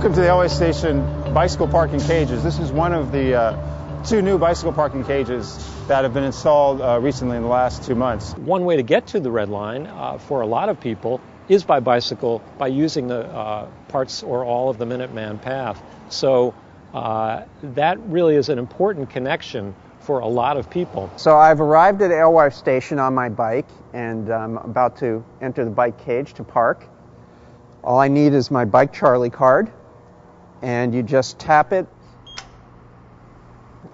Welcome to the Alewife Station bicycle parking cages. This is one of the two new bicycle parking cages that have been installed recently in the last 2 months. One way to get to the Red Line for a lot of people is by bicycle, by using the parts or all of the Minuteman path. So that really is an important connection for a lot of people. So I've arrived at Alewife Station on my bike, and I'm about to enter the bike cage to park. All I need is my Bike Charlie card, and you just tap it,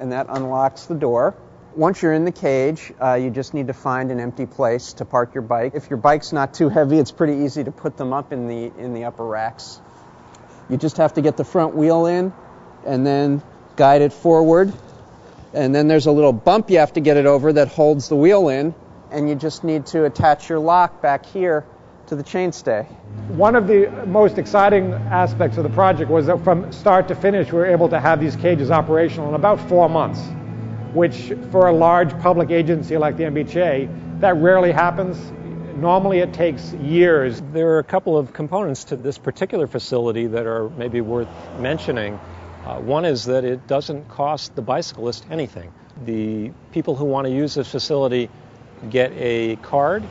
and that unlocks the door. Once you're in the cage, you just need to find an empty place to park your bike. If your bike's not too heavy, it's pretty easy to put them up in the upper racks. You just have to get the front wheel in, and then guide it forward. And then there's a little bump you have to get it over that holds the wheel in, and you just need to attach your lock back here to the chainstay. One of the most exciting aspects of the project was that from start to finish we were able to have these cages operational in about 4 months, which for a large public agency like the MBTA, that rarely happens. Normally it takes years. There are a couple of components to this particular facility that are maybe worth mentioning. One is that it doesn't cost the bicyclist anything. The people who want to use this facility get a card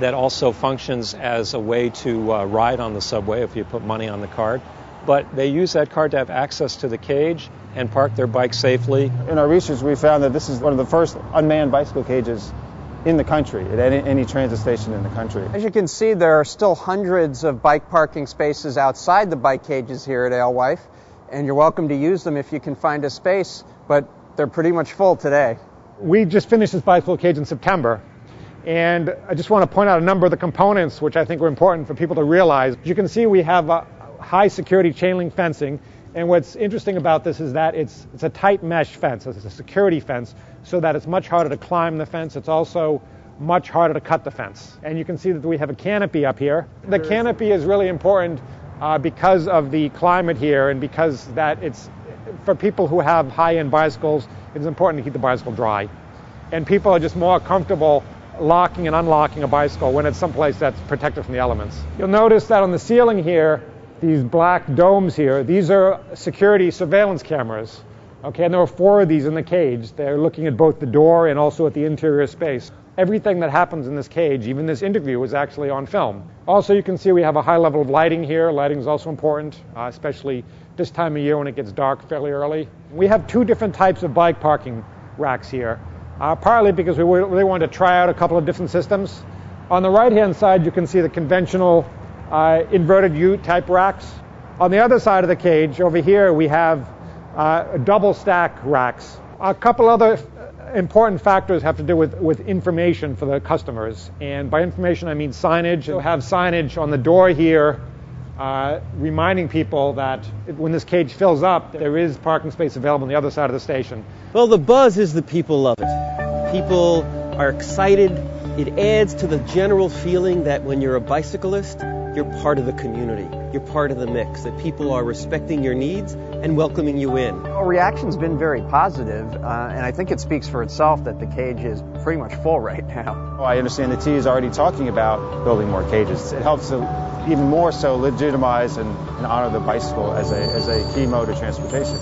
that also functions as a way to ride on the subway if you put money on the card. But they use that card to have access to the cage and park their bike safely. In our research, we found that this is one of the first unmanned bicycle cages in the country, at any transit station in the country. As you can see, there are still hundreds of bike parking spaces outside the bike cages here at Alewife, and you're welcome to use them if you can find a space, but they're pretty much full today. We just finished this bicycle cage in September, and I just want to point out a number of the components which I think are important for people to realize. As you can see, we have high security chain link fencing, and what's interesting about this is that it's a tight mesh fence. It's a security fence, so that it's much harder to climb the fence. It's also much harder to cut the fence. And you can see that we have a canopy up here. The canopy is really important because of the climate here, and because that it's for people who have high-end bicycles, it's important to keep the bicycle dry. And people are just more comfortable locking and unlocking a bicycle when it's someplace that's protected from the elements. You'll notice that on the ceiling here, these black domes here, these are security surveillance cameras. Okay, and there are 4 of these in the cage. They're looking at both the door and also at the interior space. Everything that happens in this cage, even this interview, is actually on film. Also, you can see we have a high level of lighting here. Lighting is also important, especially this time of year when it gets dark fairly early. We have 2 different types of bike parking racks here, partly because we really wanted to try out a couple of different systems. On the right-hand side, you can see the conventional inverted U-type racks. On the other side of the cage, over here, we have double stack racks. A couple other important factors have to do with information for the customers, and by information I mean signage. We'll have signage on the door here reminding people that when this cage fills up, there is parking space available on the other side of the station. Well, the buzz is the people love it. People are excited. It adds to the general feeling that when you're a bicyclist, you're part of the community. You're part of the mix, that people are respecting your needs and welcoming you in. Well, reaction's been very positive, and I think it speaks for itself that the cage is pretty much full right now. Well, I understand the T is already talking about building more cages. It helps to even more so legitimize and honor the bicycle as a key mode of transportation.